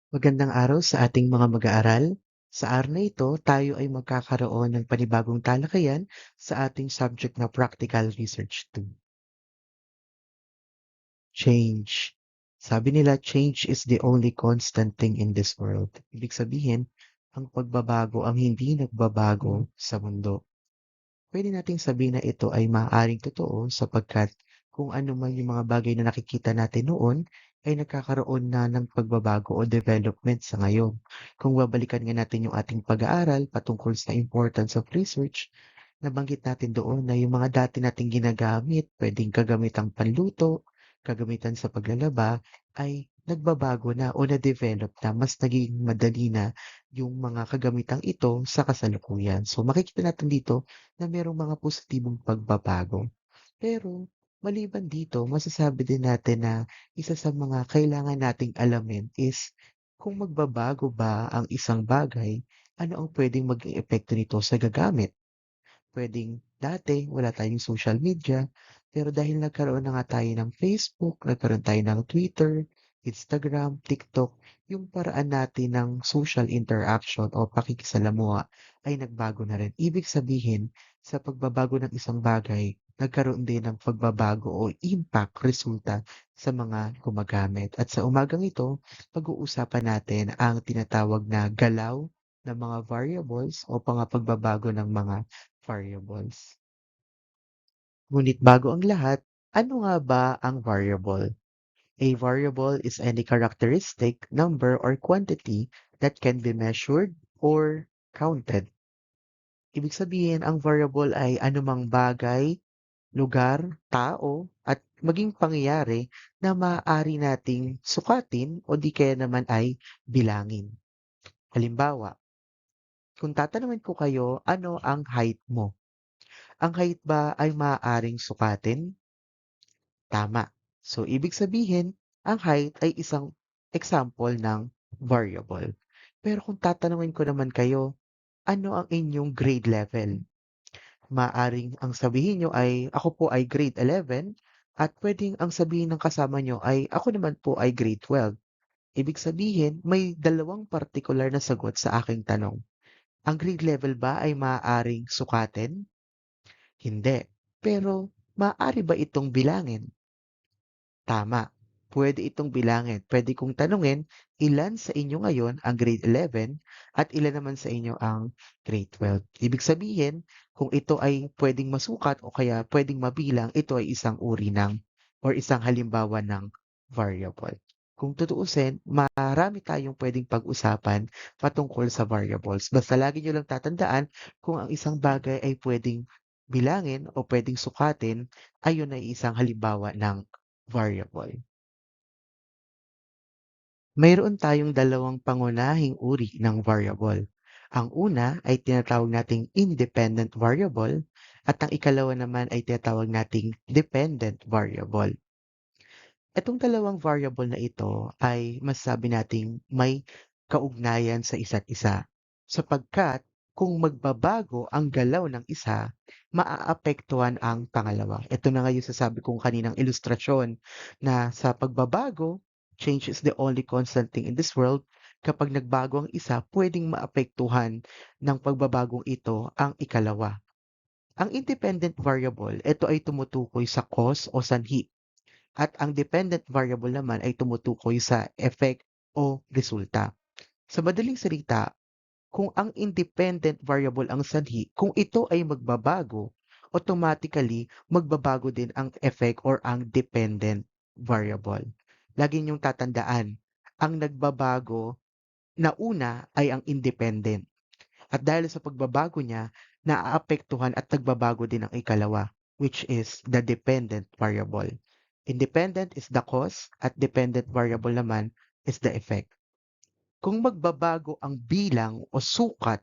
Magandang araw sa ating mga mag-aaral. Sa araw na ito, tayo ay magkakaroon ng panibagong talakayan sa ating subject na Practical Research 2. Change. Sabi nila, change is the only constant thing in this world. Ibig sabihin, ang pagbabago ang hindi nagbabago sa mundo. Pwede nating sabihin na ito ay maaaring totoo sapagkat kung ano man yung mga bagay na nakikita natin noon ay nagkakaroon na ng pagbabago o development sa ngayon. Kung babalikan nga natin yung ating pag-aaral patungkol sa importance of research, nabanggit natin doon na yung mga dati nating ginagamit, pwedeng kagamitang panluto, kagamitan sa paglalaba, ay nagbabago na o na-develop na, mas naging madali na yung mga kagamitang ito sa kasalukuyan. So makikita natin dito na merong mga positibong pagbabago. Pero maliban dito, masasabi din natin na isa sa mga kailangan nating alamin is kung magbabago ba ang isang bagay, ano ang pwedeng maging epekto nito sa gagamit. Puwedeng dati wala tayong social media, pero dahil nagkaroon na nga tayo ng Facebook, nagkaroon tayo ng Twitter, Instagram, TikTok, yung paraan natin ng social interaction o pakikisalamuha ay nagbago na rin. Ibig sabihin, sa pagbabago ng isang bagay, nagkaroon din ng pagbabago o impact, resulta sa mga gumagamit. At sa umagang ito, pag-uusapan natin ang tinatawag na galaw ng mga variables o pagbabago ng mga variables. Ngunit bago ang lahat, ano nga ba ang variable? A variable is any characteristic, number, or quantity that can be measured or counted. Ibig sabihin, ang variable ay anumang bagay, lugar, tao, at maging pangyayari na maaari nating sukatin o di kaya naman ay bilangin. Halimbawa, kung tatanungin ko kayo, ano ang height mo? Ang height ba ay maaaring sukatin? Tama. So, ibig sabihin, ang height ay isang example ng variable. Pero kung tatanungin ko naman kayo, ano ang inyong grade level? Maaring ang sabihin nyo ay, ako po ay grade 11, at pwedeng ang sabihin ng kasama nyo ay, ako naman po ay grade 12. Ibig sabihin, may dalawang partikular na sagot sa aking tanong. Ang grade level ba ay maaaring sukatin? Hindi. Pero, maaari ba itong bilangin? Tama. Pwede itong bilangin. Pwede kong tanungin, ilan sa inyo ngayon ang grade 11 at ilan naman sa inyo ang grade 12. Ibig sabihin, kung ito ay pwedeng masukat o kaya pwedeng mabilang, ito ay isang uri ng or isang halimbawa ng variable. Kung tutuusin, marami tayong pwedeng pag-usapan patungkol sa variables. Basta lagi nyo lang tatandaan kung ang isang bagay ay pwedeng bilangin o pwedeng sukatin, ayun ay isang halimbawa ng variable. Mayroon tayong dalawang pangunahing uri ng variable. Ang una ay tinatawag nating independent variable at ang ikalawa naman ay tinatawag nating dependent variable. Itong dalawang variable na ito ay masasabi nating may kaugnayan sa isa't isa. Sapagkat kung magbabago ang galaw ng isa, maaapektuhan ang pangalawa. Ito na nga yung sasabi kong kaninang ilustrasyon na sa pagbabago, change is the only constant thing in this world. Kapag nagbago ang isa, pwedeng maapektuhan ng pagbabagong ito ang ikalawa. Ang independent variable, ito ay tumutukoy sa cause o sanhi at ang dependent variable naman ay tumutukoy sa effect o resulta. Sa madaling salita, kung ang independent variable ang sanhi, kung ito ay magbabago, automatically magbabago din ang effect or ang dependent variable. Lagi niyong tatandaan, ang nagbabago na una ay ang independent. At dahil sa pagbabago niya, naaapektuhan at nagbabago din ang ikalawa, which is the dependent variable. Independent is the cause at dependent variable naman is the effect. Kung magbabago ang bilang o sukat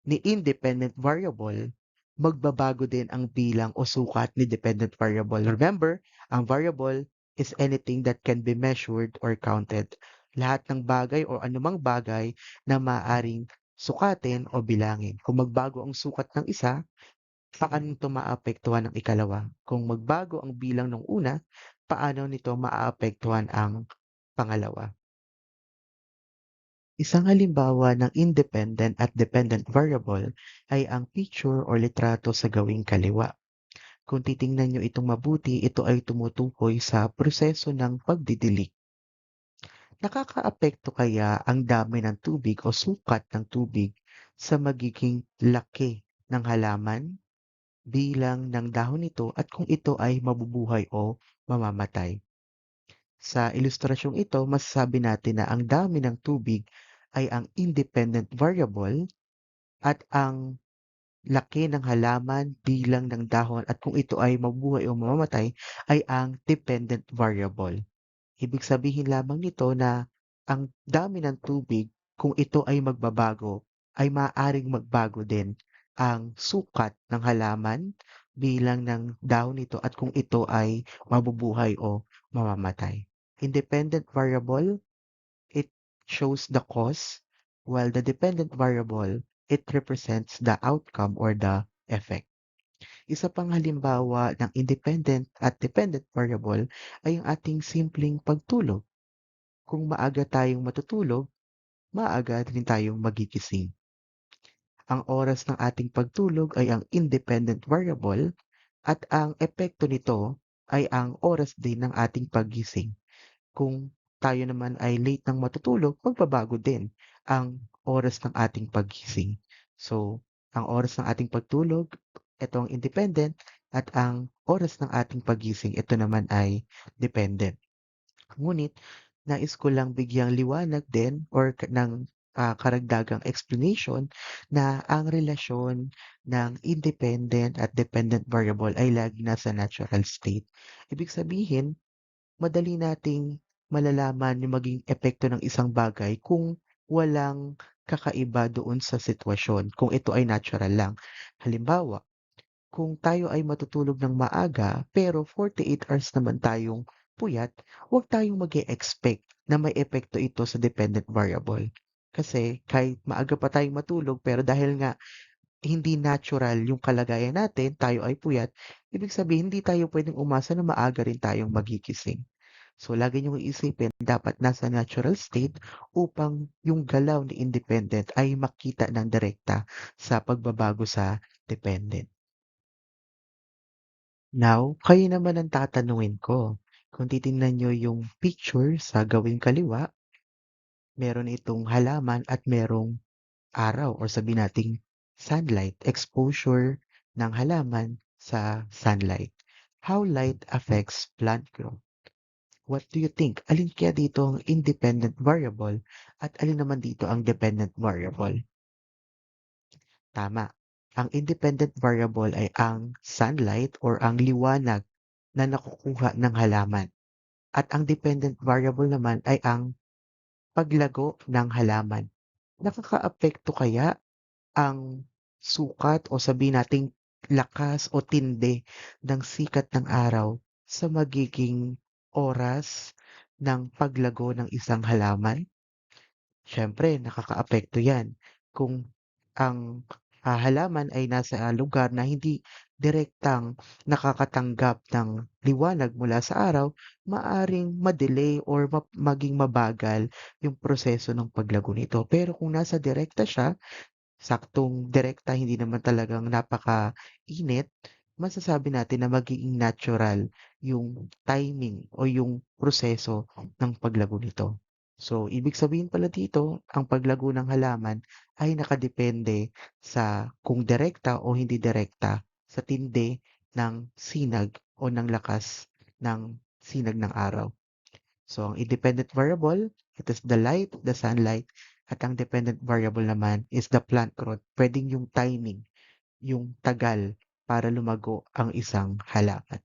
ni independent variable, magbabago din ang bilang o sukat ni dependent variable. Remember, ang variable is anything that can be measured or counted. Lahat ng bagay o anumang bagay na maaring sukatin o bilangin. Kung magbago ang sukat ng isa, paano nito maapektuhan ang ikalawa? Kung magbago ang bilang ng una, paano nito maapektuhan ang pangalawa? Isang halimbawa ng independent at dependent variable ay ang picture o litrato sa gawing kaliwa. Kung titingnan nyo itong mabuti, ito ay tumutukoy sa proseso ng pagdidilig. Nakakaapekto kaya ang dami ng tubig o sukat ng tubig sa magiging laki ng halaman, bilang ng dahon nito at kung ito ay mabubuhay o mamamatay? Sa ilustrasyong ito, masasabi natin na ang dami ng tubig ay ang independent variable at ang laki ng halaman, bilang ng dahon at kung ito ay mabubuhay o mamamatay ay ang dependent variable. Ibig sabihin lamang nito na ang dami ng tubig, kung ito ay magbabago, ay maaaring magbago din ang sukat ng halaman, bilang ng dahon nito at kung ito ay mabubuhay o mamamatay. Independent variable, it shows the cause, while the dependent variable, it represents the outcome or the effect. Isa pang halimbawa ng independent at dependent variable ay ang ating simpleng pagtulog. Kung maaga tayong matutulog, maaga rin tayong magigising. Ang oras ng ating pagtulog ay ang independent variable at ang epekto nito ay ang oras din ng ating paggising. Kung tayo naman ay late ng matutulog, magbabago din ang oras ng ating paggising. So, ang oras ng ating pagtulog, ito ang independent at ang oras ng ating paggising, ito naman ay dependent. Ngunit nais ko lang bigyang liwanag din or karagdagang explanation na ang relasyon ng independent at dependent variable ay lagi nasa natural state. Ibig sabihin, madali nating malalaman yung maging epekto ng isang bagay kung walang kakaiba doon sa sitwasyon, kung ito ay natural lang. Halimbawa, kung tayo ay matutulog ng maaga pero 48 hours naman tayong puyat, huwag tayong mag expect na may epekto ito sa dependent variable. Kasi kahit maaga pa tayong matulog pero dahil nga hindi natural yung kalagayan natin, tayo ay puyat, ibig sabihin hindi tayo pwedeng umasa na maaga rin tayong magigising. So lagi niyong iisipin, dapat nasa natural state upang yung galaw ni independent ay makita ng direkta sa pagbabago sa dependent. Now, kayo naman ang tatanungin ko. Kung titingnan niyo yung picture sa gawing kaliwa, meron itong halaman at merong araw or sabihin nating sunlight, exposure ng halaman sa sunlight. How light affects plant growth? What do you think? Alin kaya dito ang independent variable at alin naman dito ang dependent variable? Tama. Ang independent variable ay ang sunlight or ang liwanag na nakukuha ng halaman. At ang dependent variable naman ay ang paglago ng halaman. Nakakaapekto kaya ang sukat o sabihin nating lakas o tindi ng sikat ng araw sa magiging oras ng paglago ng isang halaman? Siyempre nakakaapekto 'yan kung ang, halaman ay nasa, lugar na hindi direktang nakakatanggap ng liwanag mula sa araw, maaring ma-delay or maging mabagal yung proseso ng paglago nito. Pero kung nasa direkta siya, saktong direkta, hindi naman talagang napakainit, masasabi natin na magiging natural yung timing o yung proseso ng paglago nito. So, ibig sabihin pala dito, ang paglago ng halaman ay nakadepende sa kung direkta o hindi direkta sa tindi ng sinag o ng lakas ng sinag ng araw. So, ang independent variable, it is the light, the sunlight, at ang dependent variable naman is the plant growth. Pwedeng yung timing, yung tagal para lumago ang isang halaman.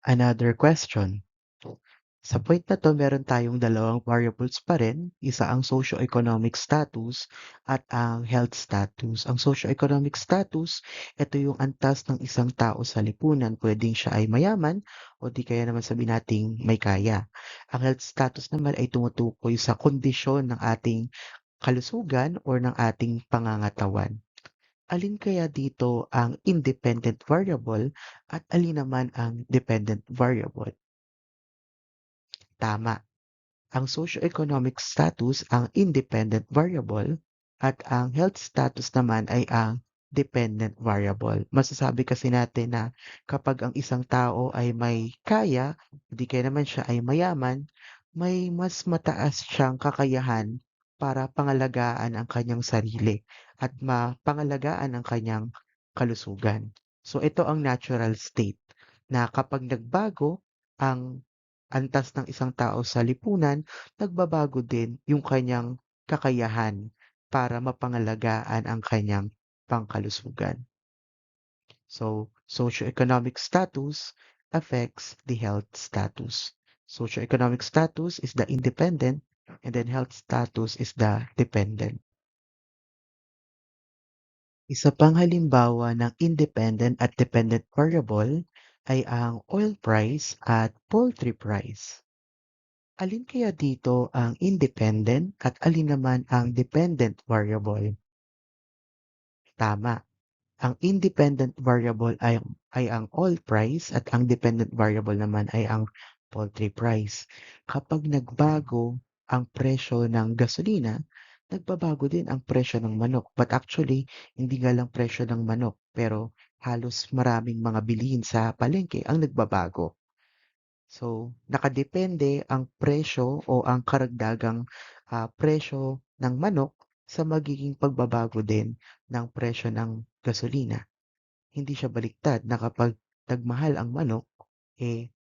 Another question. Sa point na 'to meron tayong dalawang variables pa rin, isa ang socio-economic status at ang health status. Ang socio-economic status, ito yung antas ng isang tao sa lipunan, puwedeng siya ay mayaman o di kaya naman sabihin nating may kaya. Ang health status naman ay tumutukoy sa kondisyon ng ating kalusugan or ng ating pangangatawan. Alin kaya dito ang independent variable at alin naman ang dependent variable? Tama. Ang socioeconomic status ang independent variable at ang health status naman ay ang dependent variable. Masasabi kasi natin na kapag ang isang tao ay may kaya, hindi kaya naman siya ay mayaman, may mas mataas siyang kakayahan para pangalagaan ang kanyang sarili at mapangalagaan ang kanyang kalusugan. So ito ang natural state na kapag nagbago ang antas ng isang tao sa lipunan, nagbabago din yung kanyang kakayahan para mapangalagaan ang kanyang pangkalusugan. So, socioeconomic status affects the health status. Socioeconomic status is the independent and then health status is the dependent. Isa pang halimbawa ng independent at dependent variable ay ang oil price at poultry price. Alin kaya dito ang independent at alin naman ang dependent variable? Tama. Ang independent variable ay ang oil price at ang dependent variable naman ay ang poultry price. Kapag nagbago ang presyo ng gasolina, nagbabago din ang presyo ng manok. But actually, hindi nga lang presyo ng manok, pero halos maraming mga bilihin sa palengke ang nagbabago. So, nakadepende ang presyo o ang karagdagang presyo ng manok sa magiging pagbabago din ng presyo ng gasolina. Hindi siya baliktad na kapag nagmahal ang manok,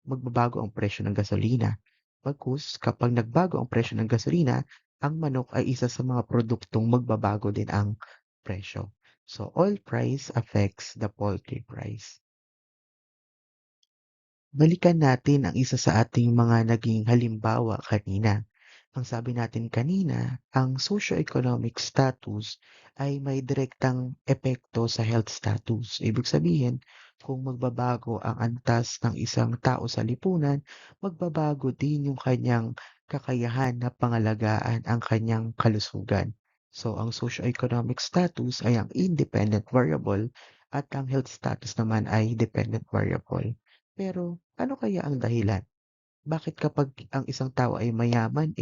magbabago ang presyo ng gasolina. Bagkus, kapag nagbago ang presyo ng gasolina, ang manok ay isa sa mga produktong magbabago din ang presyo. So, oil price affects the poultry price. Balikan natin ang isa sa ating mga naging halimbawa kanina. Ang sabi natin kanina, ang socioeconomic status ay may direktang epekto sa health status. Ibig sabihin, kung magbabago ang antas ng isang tao sa lipunan, magbabago din yung kanyang kakayahan na pangalagaan ang kanyang kalusugan. So, ang socioeconomic status ay ang independent variable at ang health status naman ay dependent variable. Pero ano kaya ang dahilan? Bakit kapag ang isang tao ay mayaman,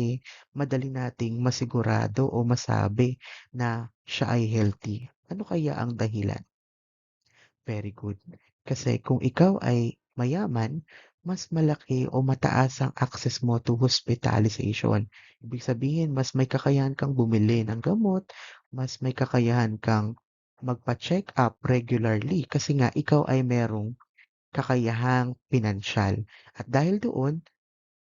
madali nating masigurado o masabi na siya ay healthy? Ano kaya ang dahilan? Very good. Kasi kung ikaw ay mayaman, mas malaki o mataas ang access mo to hospitalization. Ibig sabihin, mas may kakayahan kang bumili ng gamot, mas may kakayahan kang magpa-check up regularly kasi nga ikaw ay merong kakayahang pinansyal. At dahil doon,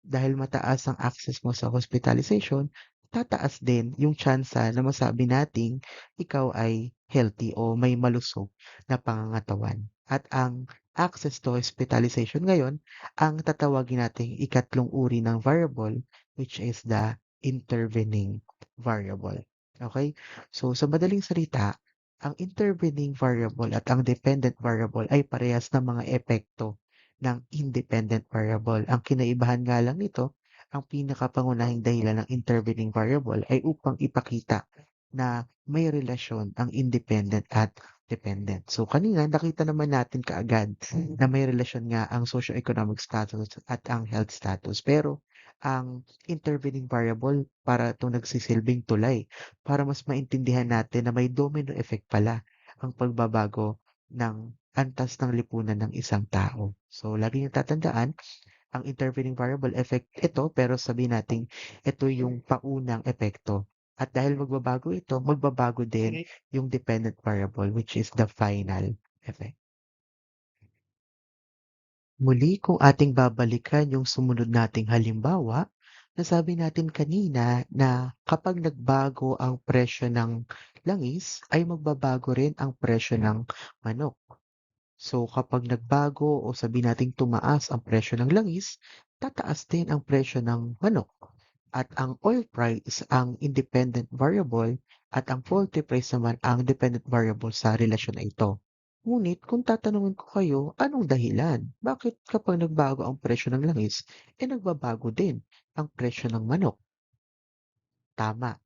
dahil mataas ang access mo sa hospitalization, tataas din yung tsansa na masabi nating ikaw ay healthy o may malusog na pangangatawan. At ang access to hospitalization ngayon, ang tatawagin nating ikatlong uri ng variable, which is the intervening variable. Okay? So, sa madaling salita, ang intervening variable at ang dependent variable ay parehas ng mga epekto ng independent variable. Ang kinaibahan nga lang nito, ang pinakapangunahing dahilan ng intervening variable ay upang ipakita na may relasyon ang independent at dependent. So kanina nakita naman natin kaagad na may relasyon nga ang socioeconomic status at ang health status. Pero ang intervening variable para ito nagsisilbing tulay para mas maintindihan natin na may domino effect pala ang pagbabago ng antas ng lipunan ng isang tao. So, lagi niyong tatandaan, ang intervening variable effect ito, pero sabihin natin, ito yung paunang epekto. At dahil magbabago ito, magbabago din yung dependent variable, which is the final effect. Muli, kung ating babalikan yung sumunod nating halimbawa, nasabi natin kanina na kapag nagbago ang presyo ng langis, ay magbabago rin ang presyo ng manok. So kapag nagbago o sabi nating tumaas ang presyo ng langis, tataas din ang presyo ng manok. At ang oil price ang independent variable at ang poultry price naman ang dependent variable sa relasyon na ito. Ngunit kung tatanungin ko kayo, anong dahilan? Bakit kapag nagbago ang presyo ng langis, nagbabago din ang presyo ng manok? Tama.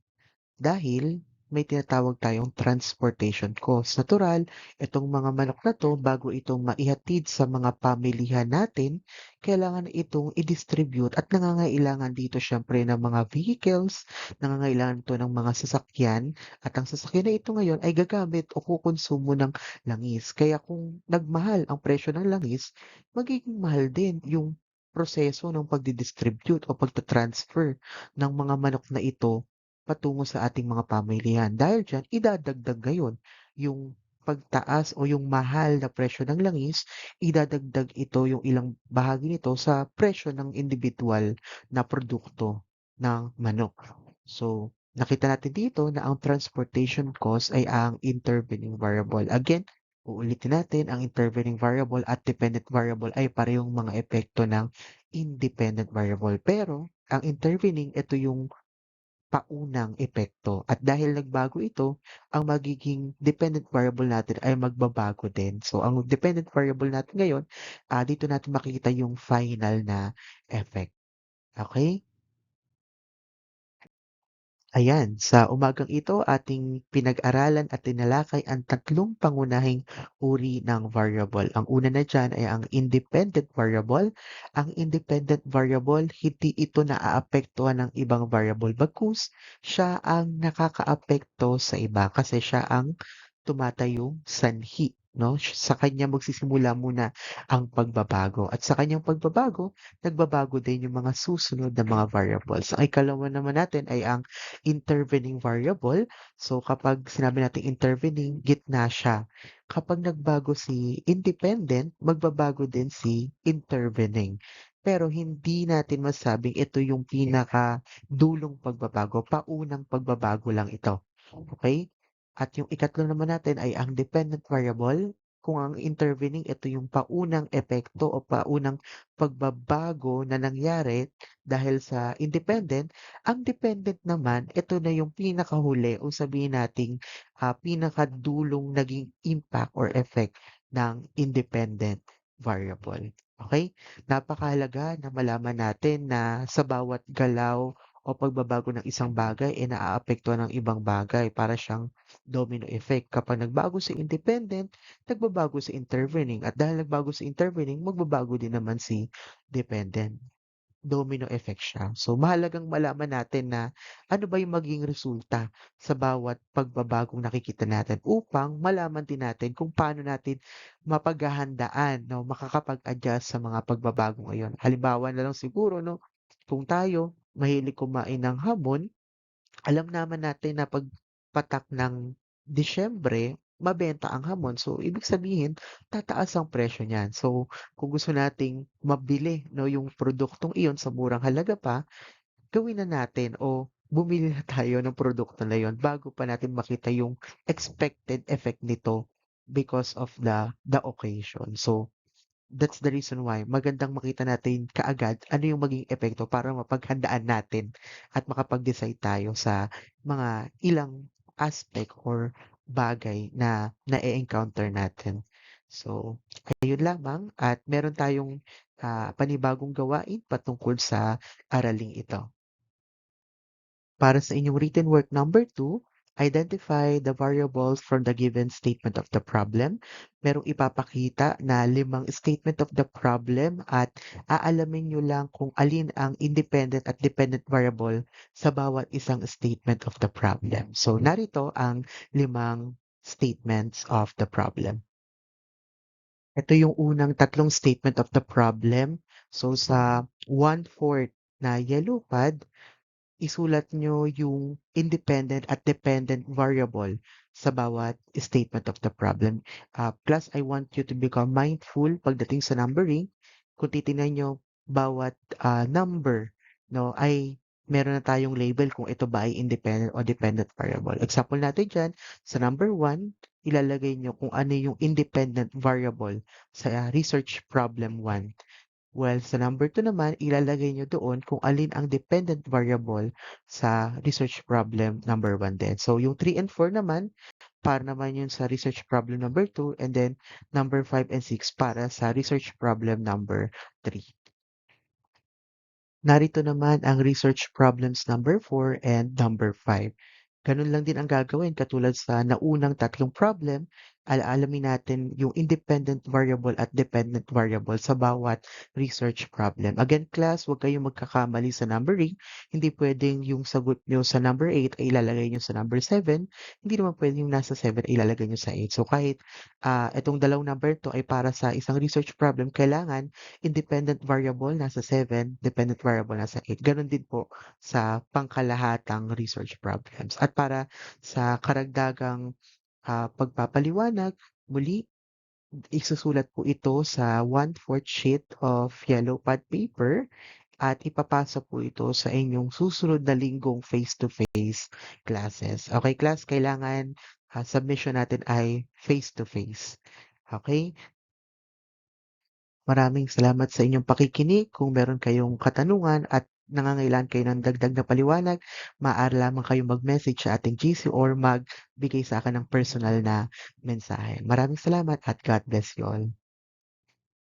Dahil may tinatawag tayong transportation cost. Natural, itong mga manok na 'to bago itong maihatid sa mga pamilihan natin, kailangan itong i-distribute at nangangailangan dito siyempre ng mga vehicles, nangangailangan 'to ng mga sasakyan at ang sasakyan na ito ngayon ay gagamit o kukonsumo ng langis. Kaya kung nagmahal ang presyo ng langis, magiging mahal din yung proseso ng pagdi-distribute o pagta-transfer ng mga manok na ito patungo sa ating mga pamilihan. Dahil diyan, idadagdag ngayon yung pagtaas o yung mahal na presyo ng langis, idadagdag ito yung ilang bahagi nito sa presyo ng individual na produkto ng manok. So, nakita natin dito na ang transportation cost ay ang intervening variable. Again, uulitin natin, ang intervening variable at dependent variable ay parehong mga epekto ng independent variable. Pero, ang intervening, ito yung paunang epekto. At dahil nagbago ito, ang magiging dependent variable natin ay magbabago din. So, ang dependent variable natin ngayon, dito natin makikita yung final na effect. Okay? Ayan, sa umagang ito ating pinag-aralan at tinalakay ang tatlong pangunahing uri ng variable. Ang una na dyan ay ang independent variable. Ang independent variable, hindi ito naaapektuhan ng ibang variable bagkus siya ang nakakaapekto sa iba kasi siya ang tumatayong sanhi. No? Sa kanya magsisimula muna ang pagbabago. At sa kanyang pagbabago, nagbabago din yung mga susunod na mga variables. Ang ikalawa naman natin ay ang intervening variable. So kapag sinabi natin intervening, gitna siya. Kapag nagbago si independent, magbabago din si intervening. Pero hindi natin masabing ito yung pinaka dulong pagbabago, paunang pagbabago lang ito. Okay? At yung ikatlo naman natin ay ang dependent variable. Kung ang intervening, ito yung paunang epekto o paunang pagbabago na nangyari dahil sa independent. Ang dependent naman, ito na yung pinakahuli o sabihin nating pinakadulong naging impact or effect ng independent variable. Okay? Napakahalaga na malaman natin na sa bawat galaw o pagbabago ng isang bagay ay naaapektuhan ng ibang bagay para siyang domino effect. Kapag nagbago si independent, nagbabago si intervening at dahil nagbago si intervening, magbabago din naman si dependent. Domino effect siya. So, mahalagang malaman natin na ano ba yung magiging resulta sa bawat pagbabagong nakikita natin upang malaman din natin kung paano natin mapaghahandaan, no, makakapag-adjust sa mga pagbabago ngayon. Halimbawa na lang siguro, no, kung tayo mahilig kumain ng hamon, alam naman natin na 'pag patak ng Disyembre, mabenta ang hamon. So, ibig sabihin, tataas ang presyo niyan. So, kung gusto nating mabili 'no, yung produktong iyon sa murang halaga pa, gawin na natin o bumili na tayo ng produkto na yun bago pa natin makita yung expected effect nito because of the occasion. So, that's the reason why magandang makita natin kaagad ano yung maging epekto para mapaghandaan natin at makapag-decide tayo sa mga ilang aspect or bagay na na-encounter natin. So, ayun lamang at meron tayong panibagong gawain patungkol sa araling ito. Para sa inyong written work number 2, identify the variables from the given statement of the problem. Merong ipapakita na 5 statement of the problem at aalamin nyo lang kung alin ang independent at dependent variable sa bawat isang statement of the problem. So, narito ang 5 statements of the problem. Ito yung unang tatlong statement of the problem. So, sa 1/4 na yellow pad, isulat nyo yung independent at dependent variable sa bawat statement of the problem. Plus, I want you to become mindful pagdating sa numbering. Kung titingnan nyo, bawat number no, ay meron na tayong label kung ito ba ay independent o dependent variable. Example natin dyan, sa number 1, ilalagay nyo kung ano yung independent variable sa research problem 1. Well, sa number 2 naman, ilalagay nyo doon kung alin ang dependent variable sa research problem number 1 din. So, yung 3 and 4 naman, para naman yun sa research problem number 2 and then number 5 and 6 para sa research problem number 3. Narito naman ang research problems number 4 and number 5. Ganun lang din ang gagawin katulad sa naunang tatlong problem, alaalamin natin yung independent variable at dependent variable sa bawat research problem. Again, class, huwag kayong magkakamali sa numbering. Hindi pwedeng yung sagot nyo sa number 8 ay ilalagay nyo sa number 7. Hindi naman pwedeng yung nasa 7 ay ilalagay nyo sa 8. So kahit itong dalawang number to ay para sa isang research problem, kailangan independent variable nasa 7, dependent variable nasa 8. Ganon din po sa pangkalahatang research problems. At para sa karagdagang pagpapaliwanag, muli, isusulat po ito sa 1/4 sheet of yellow pad paper at ipapasa po ito sa inyong susunod na linggong face-to-face classes. Okay, class, kailangan submission natin ay face-to-face. Okay? Maraming salamat sa inyong pakikinig. Kung meron kayong katanungan at nangangailangan kayo ng dagdag na paliwanag, maaari lamang kayong mag-message sa ating GC or magbigay sa akin ng personal na mensahe. Maraming salamat at God bless you all.